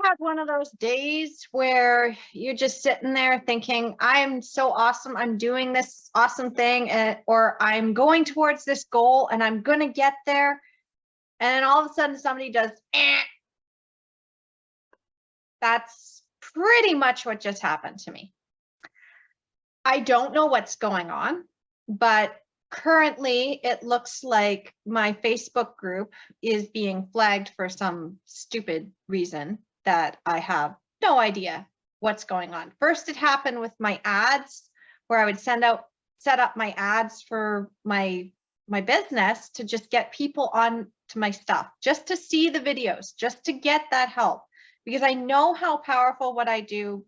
had one of those days where you're just sitting there thinking, I'm so awesome, I'm doing this awesome thing, or I'm going towards this goal and I'm going to get there. And then all of a sudden somebody does, eh. That's pretty much what just happened to me. I don't know what's going on, but currently it looks like my Facebook group is being flagged for some stupid reason that I have no idea what's going on. First, it happened with my ads, where I would set up my ads for my business to just get people on to my stuff, just to see the videos, just to get that help, because I know how powerful what I do.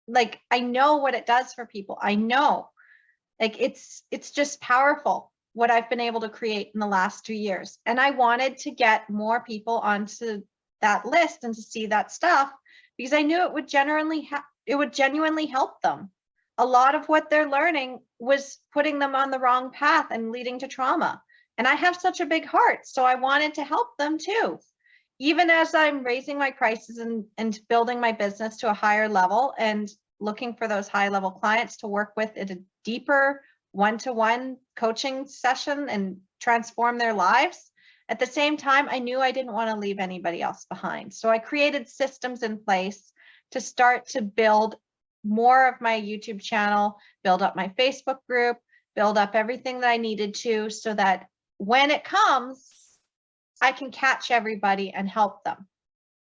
Like, I know what it does for people. I know, like, it's just powerful what I've been able to create in the last 2 years. And I wanted to get more people onto that list and to see that stuff, because I knew it would genuinely help them. A lot of what they're learning was putting them on the wrong path and leading to trauma. And I have such a big heart, so I wanted to help them too. Even as I'm raising my prices and building my business to a higher level and looking for those high level clients to work with in a deeper one-to-one coaching session and transform their lives, at the same time, I knew I didn't want to leave anybody else behind. So I created systems in place to start to build more of my YouTube channel, build up my Facebook group, build up everything that I needed to, so that when it comes, I can catch everybody and help them.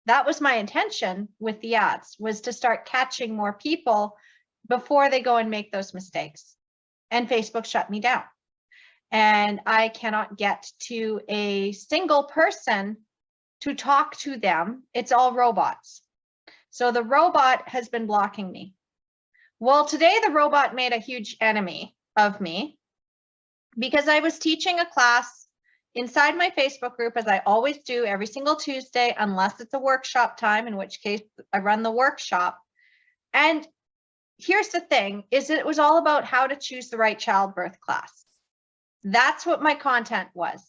That was my intention with the ads, was to start catching more people before they go and make those mistakes. And Facebook shut me down. And I cannot get to a single person to talk to them. It's all robots. So the robot has been blocking me. Well, today the robot made a huge enemy of me, because I was teaching a class inside my Facebook group, as I always do every single Tuesday, unless it's a workshop time, in which case I run the workshop. And here's the thing, is that it was all about how to choose the right childbirth class. That's what my content was.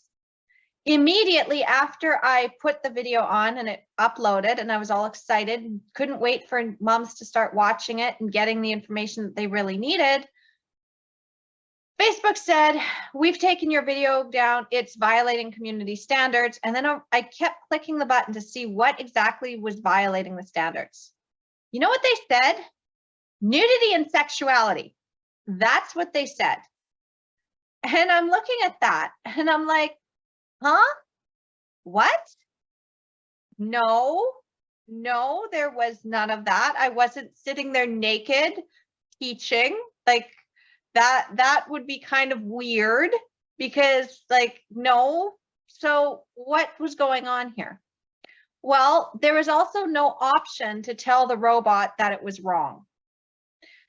Immediately after I put the video on and it uploaded, and I was all excited and couldn't wait for moms to start watching it and getting the information that they really needed, Facebook said, we've taken your video down, it's violating community standards. And then I kept clicking the button to see what exactly was violating the standards. You know what they said? Nudity and sexuality. That's what they said. And I'm looking at that and I'm like, huh? What? No, there was none of that. I wasn't sitting there naked teaching. Like, that would be kind of weird, because, like, no. So what was going on here? Well, there was also no option to tell the robot that it was wrong.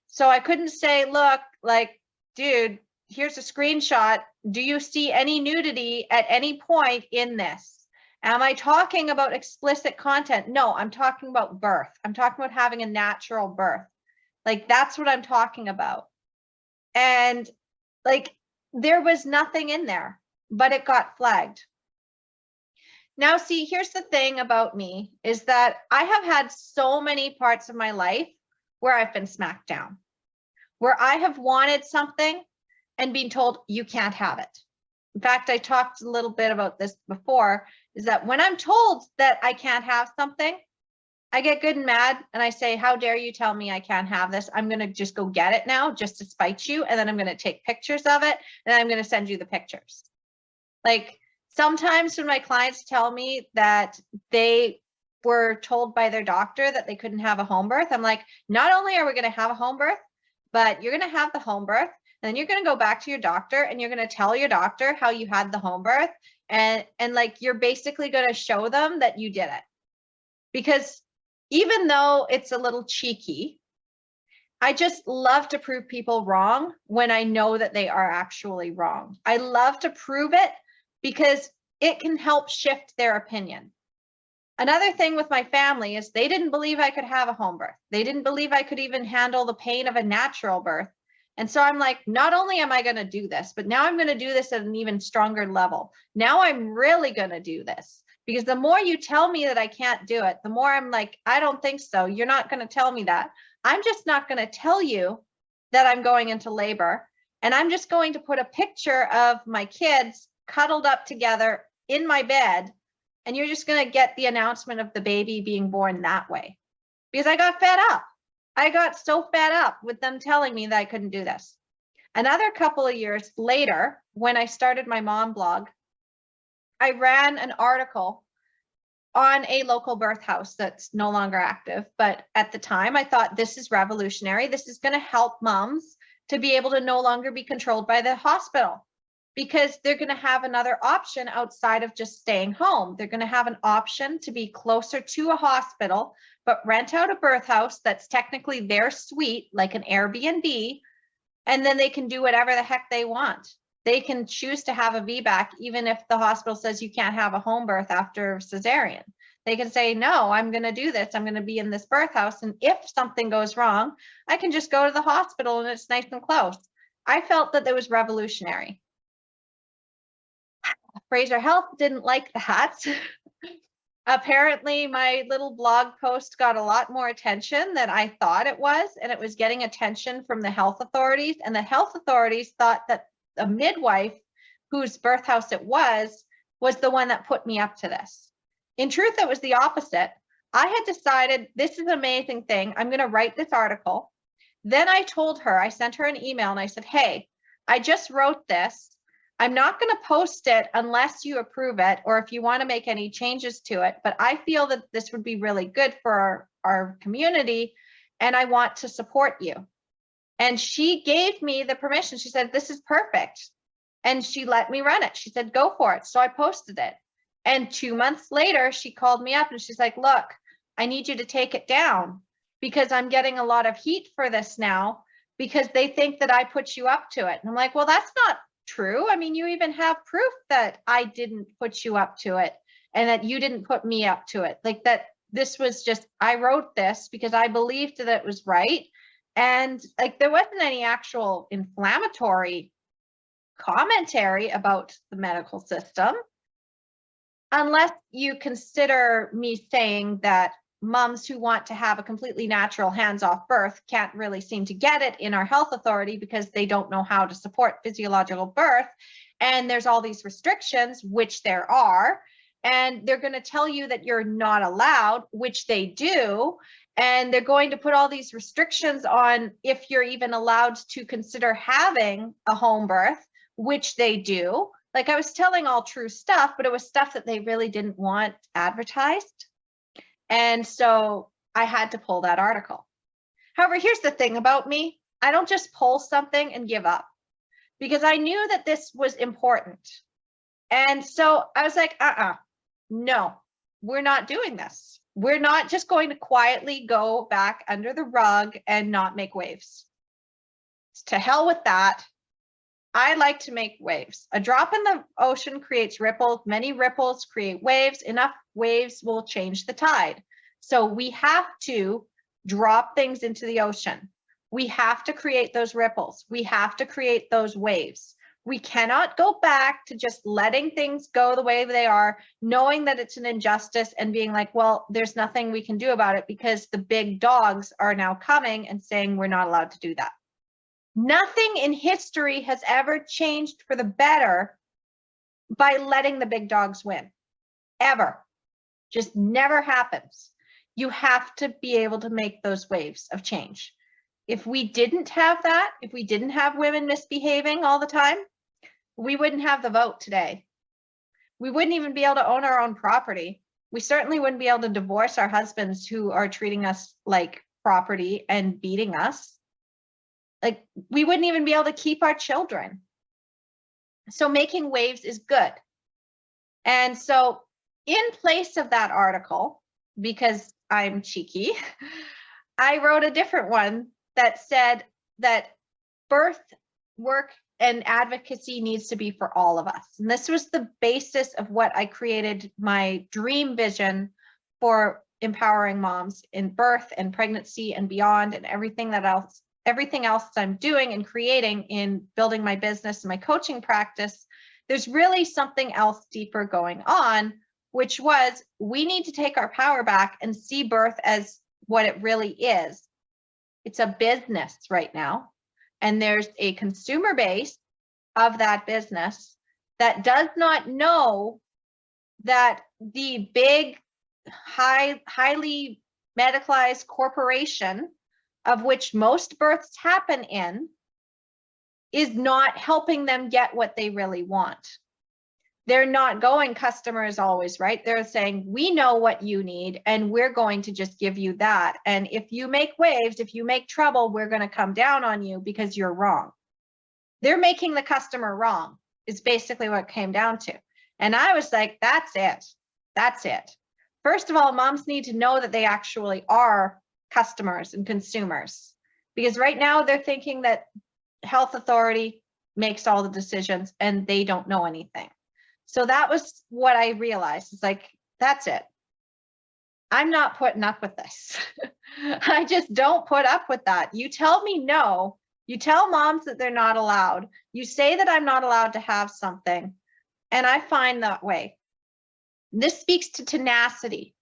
So I couldn't say, look, like, dude, here's a screenshot. Do you see any nudity at any point in this? Am I talking about explicit content? No, I'm talking about birth. I'm talking about having a natural birth. Like, that's what I'm talking about. And, like, there was nothing in there, but it got flagged. Now, see, here's the thing about me, is that I have had so many parts of my life where I've been smacked down, where I have wanted something and been told you can't have it. In fact, I talked a little bit about this before, is that when I'm told that I can't have something, I get good and mad and I say, how dare you tell me I can't have this? I'm going to just go get it now, just to spite you. And then I'm going to take pictures of it and I'm going to send you the pictures. Like, sometimes when my clients tell me that they were told by their doctor that they couldn't have a home birth, I'm like, not only are we going to have a home birth, but you're going to have the home birth, and then you're going to go back to your doctor and you're going to tell your doctor how you had the home birth. And like, you're basically going to show them that you did it. Because even though it's a little cheeky, I just love to prove people wrong when I know that they are actually wrong. I love to prove it because it can help shift their opinion. Another thing with my family is they didn't believe I could have a home birth. They didn't believe I could even handle the pain of a natural birth. And so I'm like, not only am I going to do this, but now I'm going to do this at an even stronger level. Now I'm really going to do this. Because the more you tell me that I can't do it, the more I'm like, I don't think so. You're not going to tell me that. I'm just not going to tell you that I'm going into labor. And I'm just going to put a picture of my kids cuddled up together in my bed. And you're just going to get the announcement of the baby being born that way. Because I got fed up. I got so fed up with them telling me that I couldn't do this. Another couple of years later, when I started my mom blog, I ran an article on a local birth house that's no longer active. But at the time, I thought this is revolutionary. This is going to help moms to be able to no longer be controlled by the hospital, because they're going to have another option outside of just staying home. They're going to have an option to be closer to a hospital, but rent out a birth house that's technically their suite, like an Airbnb, and then they can do whatever the heck they want. They can choose to have a VBAC, even if the hospital says you can't have a home birth after cesarean. They can say, no, I'm going to do this. I'm going to be in this birth house. And if something goes wrong, I can just go to the hospital and it's nice and close. I felt that it was revolutionary. Fraser Health didn't like that. Apparently, my little blog post got a lot more attention than I thought it was, and it was getting attention from the health authorities. And the health authorities thought that a midwife whose birth house it was the one that put me up to this. In truth, it was the opposite. I had decided this is an amazing thing. I'm going to write this article. Then I told her, I sent her an email and I said, hey, I just wrote this. I'm not going to post it unless you approve it or if you want to make any changes to it. But I feel that this would be really good for our community and I want to support you. And she gave me the permission. She said, this is perfect. And she let me run it. She said, go for it. So I posted it. And 2 months later, she called me up and she's like, look, I need you to take it down because I'm getting a lot of heat for this now because they think that I put you up to it. And I'm like, well, that's not true. I mean, you even have proof that I didn't put you up to it and that you didn't put me up to it. Like that, this was just, I wrote this because I believed that it was right. And like, there wasn't any actual inflammatory commentary about the medical system, unless you consider me saying that moms who want to have a completely natural hands-off birth can't really seem to get it in our health authority because they don't know how to support physiological birth. And there's all these restrictions, which there are, and they're going to tell you that you're not allowed, which they do. And they're going to put all these restrictions on if you're even allowed to consider having a home birth, which they do. Like I was telling all true stuff, but it was stuff that they really didn't want advertised. And so I had to pull that article. However, here's the thing about me. I don't just pull something and give up because I knew that this was important. And so I was like, no, we're not doing this. We're not just going to quietly go back under the rug and not make waves. To hell with that. I like to make waves. A drop in the ocean creates ripples. Many ripples create waves. Enough waves will change the tide. So we have to drop things into the ocean. We have to create those ripples. We have to create those waves. We cannot go back to just letting things go the way they are, knowing that it's an injustice and being like, well, there's nothing we can do about it because the big dogs are now coming and saying we're not allowed to do that. Nothing in history has ever changed for the better by letting the big dogs win, ever. Just never happens. You have to be able to make those waves of change. If we didn't have that, if we didn't have women misbehaving all the time, we wouldn't have the vote today. We wouldn't even be able to own our own property. We certainly wouldn't be able to divorce our husbands who are treating us like property and beating us. Like we wouldn't even be able to keep our children. So making waves is good. And so in place of that article, because I'm cheeky, I wrote a different one that said that birth work and advocacy needs to be for all of us. And this was the basis of what I created my dream vision for empowering moms in birth and pregnancy and beyond and everything else I'm doing and creating in building my business and my coaching practice. There's really something else deeper going on, which was, we need to take our power back and see birth as what it really is. It's a business right now. And there's a consumer base of that business that does not know that the big, highly medicalized corporation of which most births happen in is not helping them get what they really want. They're not going, customer is always right. They're saying, we know what you need and we're going to just give you that. And if you make waves, if you make trouble, we're going to come down on you because you're wrong. They're making the customer wrong is basically what it came down to. And I was like, that's it. That's it. First of all, moms need to know that they actually are customers and consumers, because right now they're thinking that health authority makes all the decisions and they don't know anything. So that was what I realized. It's like, that's it. I'm not putting up with this. I just don't put up with that. You tell me no. You tell moms that they're not allowed. You say that I'm not allowed to have something. And I find that way. This speaks to tenacity,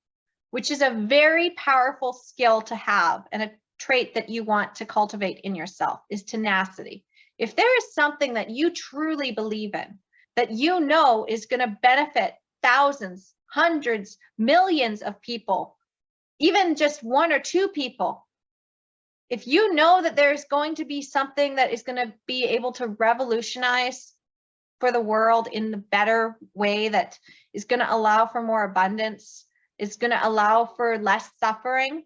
which is a very powerful skill to have, and a trait that you want to cultivate in yourself is tenacity. If there is something that you truly believe in, that you know is going to benefit thousands, hundreds, millions of people, even just one or two people, if you know that there's going to be something that is going to be able to revolutionize for the world in the better way, that is going to allow for more abundance, is going to allow for less suffering,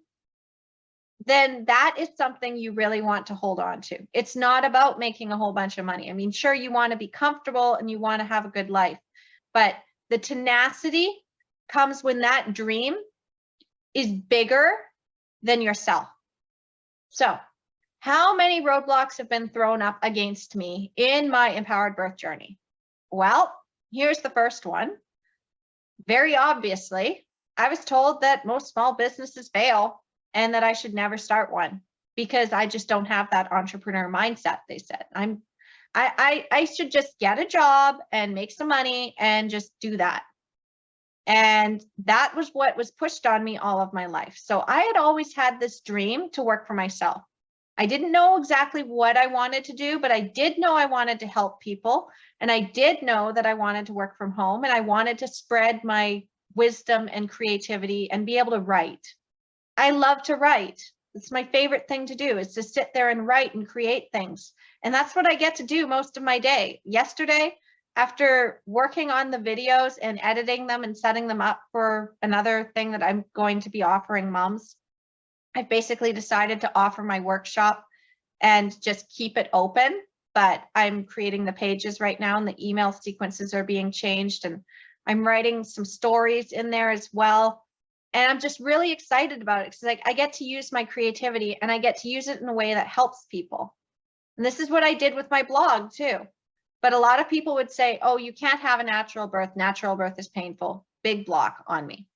then that is something you really want to hold on to. It's not about making a whole bunch of money. I mean, sure, you want to be comfortable and you want to have a good life, but the tenacity comes when that dream is bigger than yourself. So, how many roadblocks have been thrown up against me in my empowered birth journey? Well, here's the first one. Very obviously, I was told that most small businesses fail and that I should never start one because I just don't have that entrepreneur mindset, they said. I should just get a job and make some money and just do that. And that was what was pushed on me all of my life. So I had always had this dream to work for myself. I didn't know exactly what I wanted to do, but I did know I wanted to help people. And I did know that I wanted to work from home, and I wanted to spread my wisdom and creativity and be able to write. I love to write. It's my favorite thing to do, is to sit there and write and create things. And that's what I get to do most of my day. Yesterday, after working on the videos and editing them and setting them up for another thing that I'm going to be offering moms, I've basically decided to offer my workshop and just keep it open. But I'm creating the pages right now, and the email sequences are being changed, and I'm writing some stories in there as well. And I'm just really excited about it because, like, I get to use my creativity and I get to use it in a way that helps people. And this is what I did with my blog too. But a lot of people would say, oh, you can't have a natural birth. Natural birth is painful. Big block on me.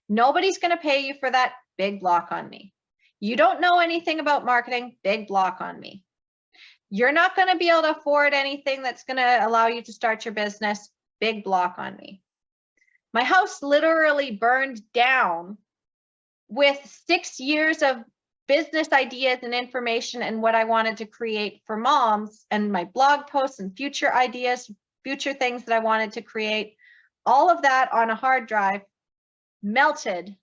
Nobody's going to pay you for that. Big block on me. You don't know anything about marketing. Big block on me. You're not going to be able to afford anything that's going to allow you to start your business. Big block on me. My house literally burned down with 6 years of business ideas and information and what I wanted to create for moms, and my blog posts and future ideas, future things that I wanted to create. All of that on a hard drive melted.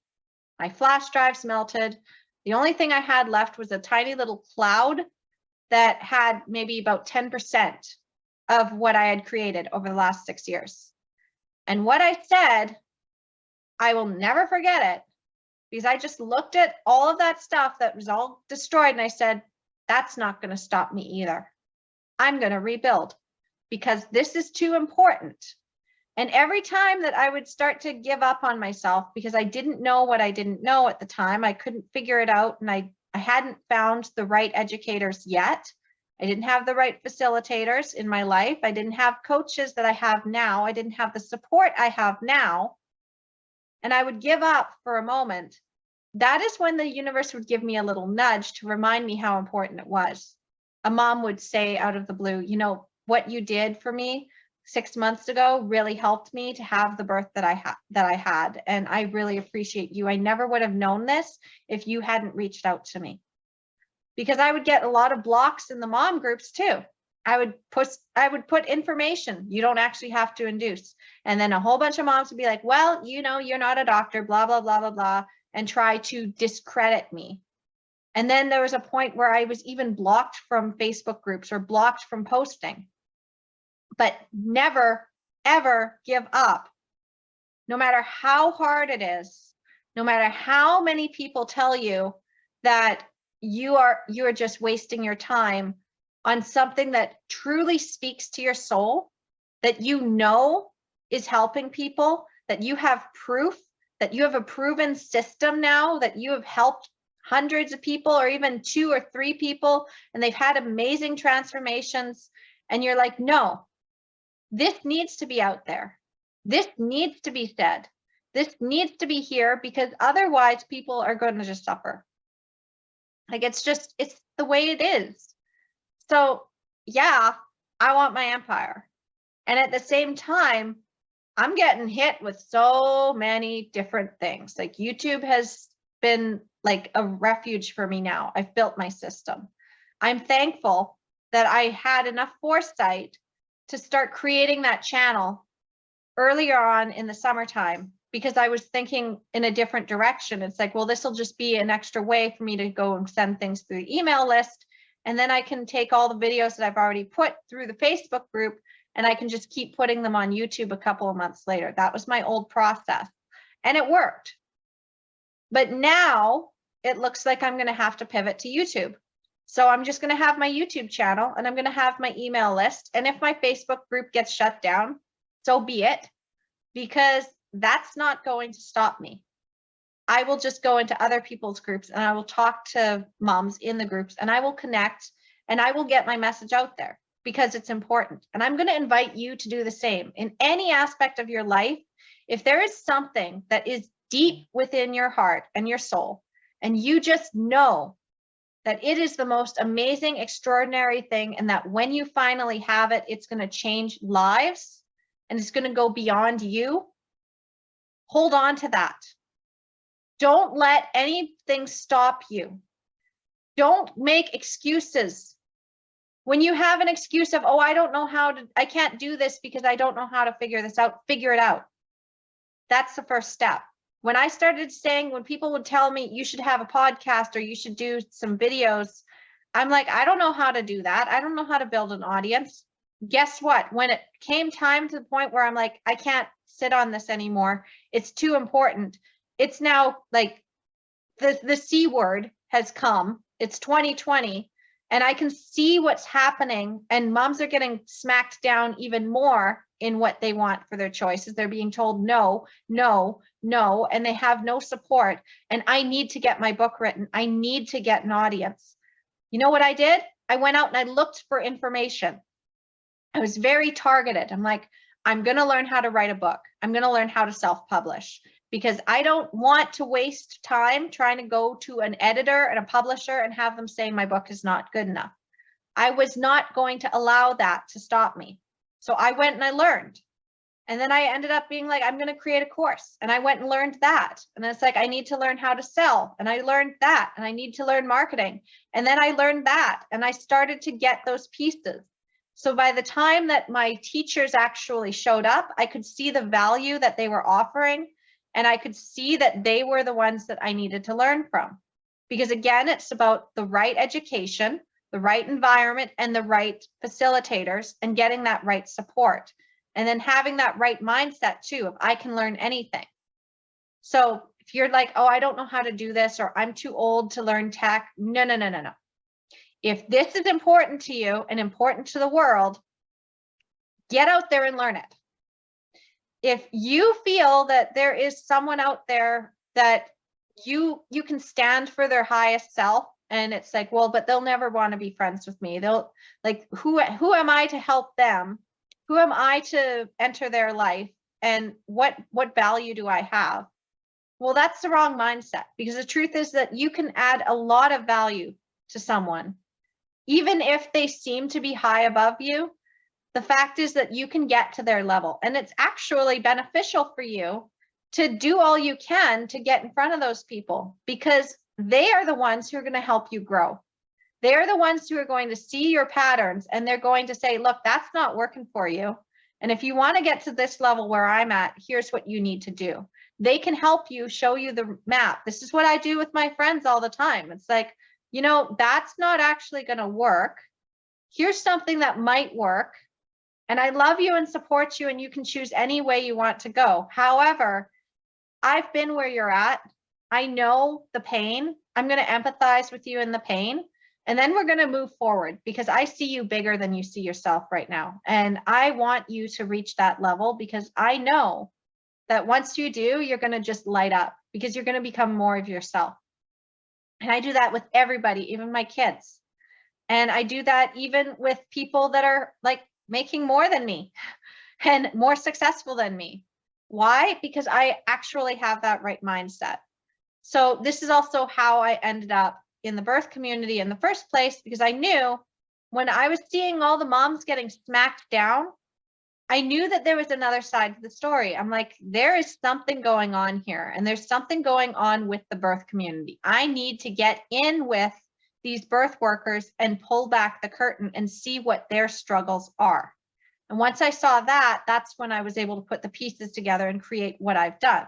My flash drives melted. The only thing I had left was a tiny little cloud that had maybe about 10% of what I had created over the last 6 years. And what I said, I will never forget it, because I just looked at all of that stuff that was all destroyed and I said, that's not going to stop me either. I'm going to rebuild because this is too important. And every time that I would start to give up on myself because I didn't know what I didn't know at the time, I couldn't figure it out, and I hadn't found the right educators yet. I didn't have the right facilitators in my life. I didn't have coaches that I have now. I didn't have the support I have now. And I would give up for a moment. That is when the universe would give me a little nudge to remind me how important it was. A mom would say out of the blue, you know, what you did for me 6 months ago really helped me to have the birth that I had. And I really appreciate you. I never would have known this if you hadn't reached out to me, because I would get a lot of blocks in the mom groups too. I would put information, you don't actually have to induce. And then a whole bunch of moms would be like, well, you know, you're not a doctor, blah, blah, blah, blah, blah, and try to discredit me. And then there was a point where I was even blocked from Facebook groups or blocked from posting. But never, ever give up. No matter how hard it is, no matter how many people tell you that you are just wasting your time on something that truly speaks to your soul, that you know is helping people, that you have proof, that you have a proven system now, that you have helped hundreds of people or even 2 or 3 people, and they've had amazing transformations. And you're like, no, this needs to be out there. This needs to be said. This needs to be here, because otherwise people are going to just suffer. Like, it's the way it is. So yeah, I want my empire. And at the same time, I'm getting hit with so many different things. Like, YouTube has been like a refuge for me now. I've built my system. I'm thankful that I had enough foresight to start creating that channel earlier on in the summertime, because I was thinking in a different direction. It's like, well, this will just be an extra way for me to go and send things through the email list. And then I can take all the videos that I've already put through the Facebook group, and I can just keep putting them on YouTube a couple of months later. That was my old process, and it worked. But now it looks like I'm going to have to pivot to YouTube. So I'm just going to have my YouTube channel, and I'm going to have my email list. And if my Facebook group gets shut down, so be it, because that's not going to stop me. I will just go into other people's groups, and I will talk to moms in the groups, and I will connect, and I will get my message out there, because it's important. And I'm going to invite you to do the same in any aspect of your life. If there is something that is deep within your heart and your soul, and you just know that it is the most amazing, extraordinary thing, and that when you finally have it, it's going to change lives and it's going to go beyond you, hold on to that. Don't let anything stop you. Don't make excuses. When you have an excuse of, oh, I can't do this because I don't know how to figure this out, figure it out. That's the first step. When I started saying, when people would tell me you should have a podcast or you should do some videos, I'm like, I don't know how to do that. I don't know how to build an audience. Guess what? When it came time to the point where I'm like, I can't sit on this anymore, it's too important. It's now like the C word has come. It's 2020, and I can see what's happening, and moms are getting smacked down even more in what they want for their choices. They're being told no, no, no, and they have no support. And I need to get my book written. I need to get an audience. You know what I did? I went out and I looked for information. I was very targeted. I'm like, I'm going to learn how to write a book. I'm going to learn how to self-publish, because I don't want to waste time trying to go to an editor and a publisher and have them say my book is not good enough. I was not going to allow that to stop me. So I went and I learned. And then I ended up being like, I'm going to create a course. And I went and learned that. And it's like, I need to learn how to sell. And I learned that. And I need to learn marketing. And then I learned that. And I started to get those pieces. So by the time that my teachers actually showed up, I could see the value that they were offering. And I could see that they were the ones that I needed to learn from. Because again, it's about the right education, the right environment, and the right facilitators, and getting that right support. And then having that right mindset too, if I can learn anything. So if you're like, oh, I don't know how to do this, or I'm too old to learn tech. No, no, no, no, no. If this is important to you and important to the world, get out there and learn it. If you feel that there is someone out there that you can stand for their highest self, and it's like, well, but they'll never want to be friends with me. They'll like, who am I to help them? Who am I to enter their life? And what value do I have? Well, that's the wrong mindset, because the truth is that you can add a lot of value to someone. Even if they seem to be high above you, The fact is that you can get to their level, and it's actually beneficial for you to do all you can to get in front of those people, because they are the ones who are going to help you grow. They're the ones who are going to see your patterns, and they're going to say, look, that's not working for you. And if you want to get to this level where I'm at, here's what you need to do. They can help you, show you the map. This is what I do with my friends all the time. It's like, you know, that's not actually going to work. Here's something that might work. And I love you and support you, and you can choose any way you want to go. However, I've been where you're at. I know the pain. I'm going to empathize with you in the pain. And then we're going to move forward, because I see you bigger than you see yourself right now. And I want you to reach that level, because I know that once you do, you're going to just light up, because you're going to become more of yourself. And I do that with everybody, even my kids. And I do that even with people that are like making more than me and more successful than me. Why? Because I actually have that right mindset. So this is also how I ended up in the birth community in the first place, because I knew when I was seeing all the moms getting smacked down, I knew that there was another side to the story. I'm like, there is something going on here, and there's something going on with the birth community. I need to get in with these birth workers and pull back the curtain and see what their struggles are. And once I saw that, that's when I was able to put the pieces together and create what I've done.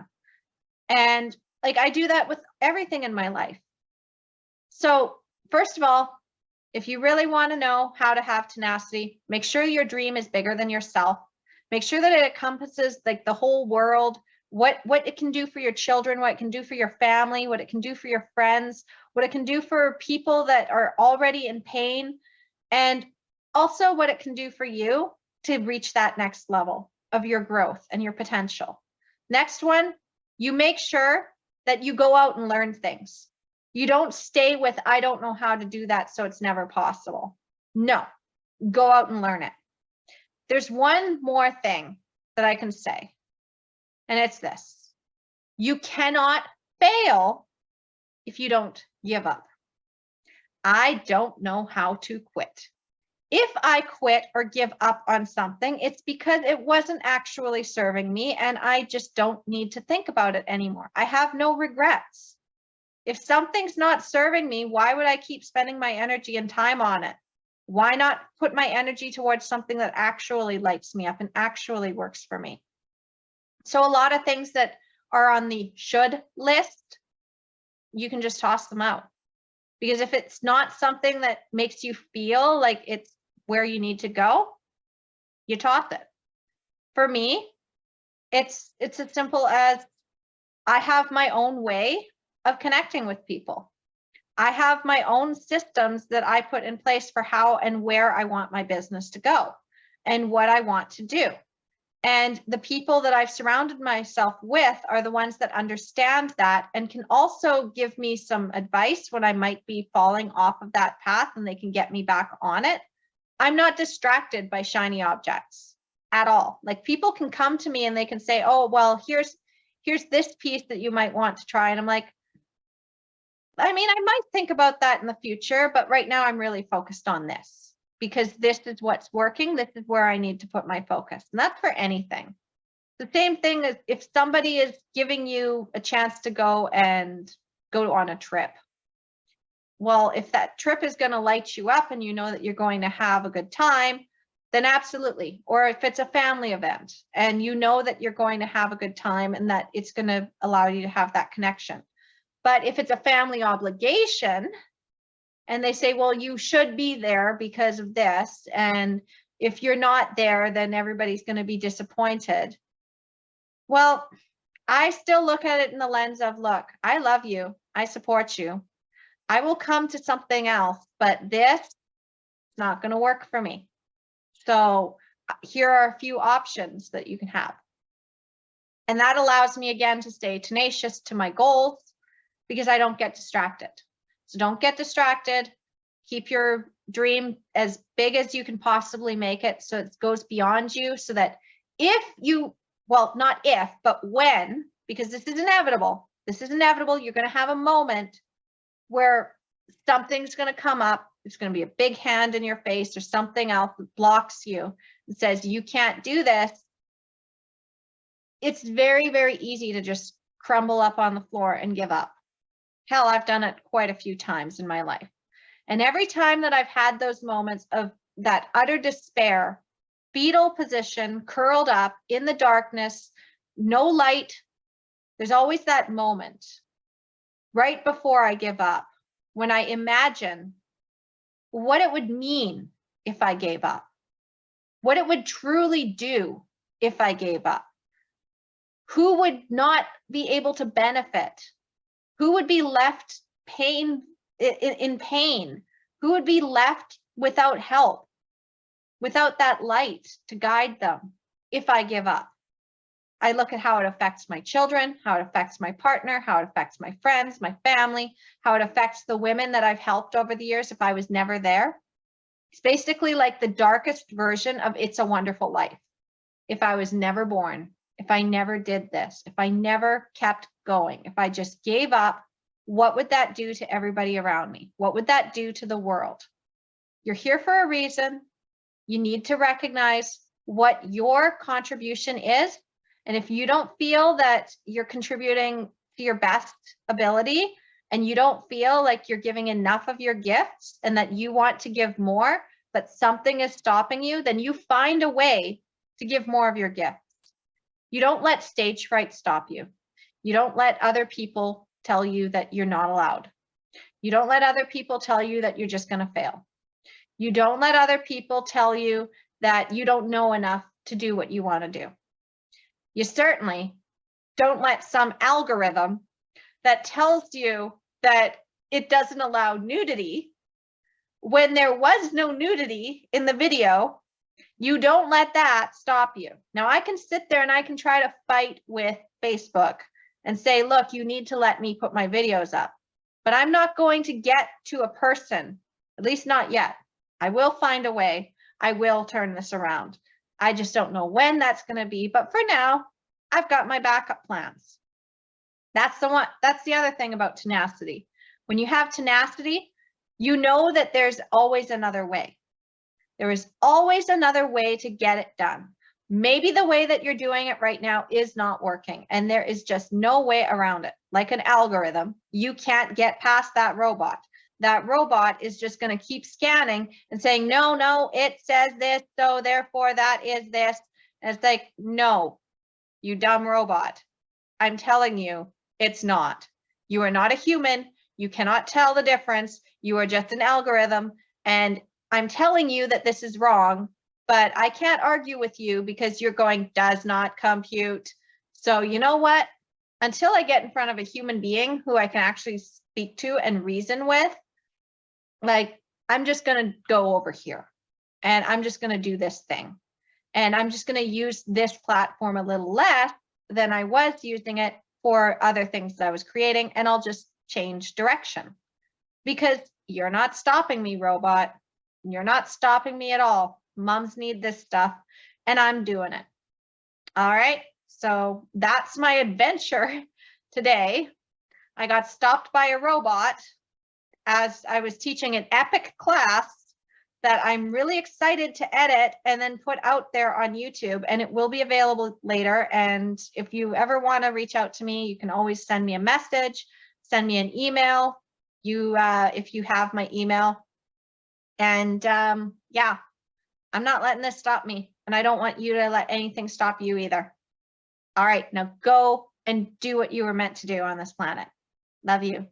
And like, I do that with everything in my life. So first of all, if you really want to know how to have tenacity, make sure your dream is bigger than yourself. Make sure that it encompasses like the whole world, what it can do for your children, what it can do for your family, what it can do for your friends, what it can do for people that are already in pain, and also what it can do for you to reach that next level of your growth and your potential. Next one, you make sure that you go out and learn things. You don't stay with, I don't know how to do that, so it's never possible. No, go out and learn it. There's one more thing that I can say, and it's this. You cannot fail if you don't give up. I don't know how to quit. If I quit or give up on something, it's because it wasn't actually serving me, and I just don't need to think about it anymore. I have no regrets. If something's not serving me, why would I keep spending my energy and time on it? Why not put my energy towards something that actually lights me up and actually works for me? So a lot of things that are on the should list, you can just toss them out. Because if it's not something that makes you feel like it's where you need to go, you toss it. For me, it's as simple as I have my own way of connecting with people. I have my own systems that I put in place for how and where I want my business to go and what I want to do. And the people that I've surrounded myself with are the ones that understand that and can also give me some advice when I might be falling off of that path, and they can get me back on it. I'm not distracted by shiny objects at all. Like, people can come to me and they can say, oh, well, here's this piece that you might want to try. And I'm like, I mean, I might think about that in the future, but right now I'm really focused on this because this is what's working. This is where I need to put my focus. And that's for anything. The same thing as if somebody is giving you a chance to go on a trip. Well, if that trip is going to light you up and you know that you're going to have a good time, then absolutely. Or if it's a family event and you know that you're going to have a good time and that it's going to allow you to have that connection. But if it's a family obligation and they say, well, you should be there because of this, and if you're not there, then everybody's going to be disappointed. Well, I still look at it in the lens of, look, I love you. I support you. I will come to something else, but this is not going to work for me. So here are a few options that you can have. And that allows me, again, to stay tenacious to my goals, because I don't get distracted. So don't get distracted. Keep your dream as big as you can possibly make it, so it goes beyond you, so that if you, well, not if, but when, because this is inevitable. This is inevitable. You're going to have a moment where something's going to come up. It's going to be a big hand in your face or something else that blocks you. that says you can't do this, it's very, very easy to just crumble up on the floor and give up. Hell, I've done it quite a few times in my life. And every time that I've had those moments of that utter despair, fetal position, curled up in the darkness, no light, there's always that moment right before I give up, when I imagine what it would mean if I gave up, what it would truly do if I gave up, who would not be able to benefit, who would be left in pain, who would be left without help, without that light to guide them if I give up. I look at how it affects my children, how it affects my partner, how it affects my friends, my family, how it affects the women that I've helped over the years if I was never there. It's basically like the darkest version of It's a Wonderful Life. If I was never born, if I never did this, if I never kept going, if I just gave up, what would that do to everybody around me? What would that do to the world? You're here for a reason. You need to recognize what your contribution is. And if you don't feel that you're contributing to your best ability, and you don't feel like you're giving enough of your gifts and that you want to give more, but something is stopping you, then you find a way to give more of your gifts. You don't let stage fright stop you. You don't let other people tell you that you're not allowed. You don't let other people tell you that you're just going to fail. You don't let other people tell you that you don't know enough to do what you want to do. You certainly don't let some algorithm that tells you that it doesn't allow nudity when there was no nudity in the video. You don't let that stop you. Now, I can sit there and I can try to fight with Facebook and say, look, you need to let me put my videos up. But I'm not going to get to a person, at least not yet. I will find a way. I will turn this around. I just don't know when that's going to be. But for now, I've got my backup plans. That's the one. That's the other thing about tenacity. When you have tenacity, you know that there's always another way. There is always another way to get it done. Maybe the way that you're doing it right now is not working, and there is just no way around it. Like an algorithm, you can't get past that robot. That robot is just going to keep scanning and saying, no, no, it says this, so therefore that is this. And it's like, no, you dumb robot. I'm telling you, it's not. You are not a human. You cannot tell the difference. You are just an algorithm. And I'm telling you that this is wrong, but I can't argue with you because you're going, does not compute. So you know what? Until I get in front of a human being who I can actually speak to and reason with, like, I'm just going to go over here and I'm just going to do this thing. And I'm just going to use this platform a little less than I was using it for other things that I was creating. And I'll just change direction because you're not stopping me, robot. You're not stopping me at all. Moms need this stuff and I'm doing it. All right. So that's my adventure today. I got stopped by a robot as I was teaching an epic class that I'm really excited to edit and then put out there on YouTube, and it will be available later. And if you ever want to reach out to me, you can always send me a message, send me an email. If you have my email. And yeah, I'm not letting this stop me, and I don't want you to let anything stop you either. All right, now go and do what you were meant to do on this planet. Love you.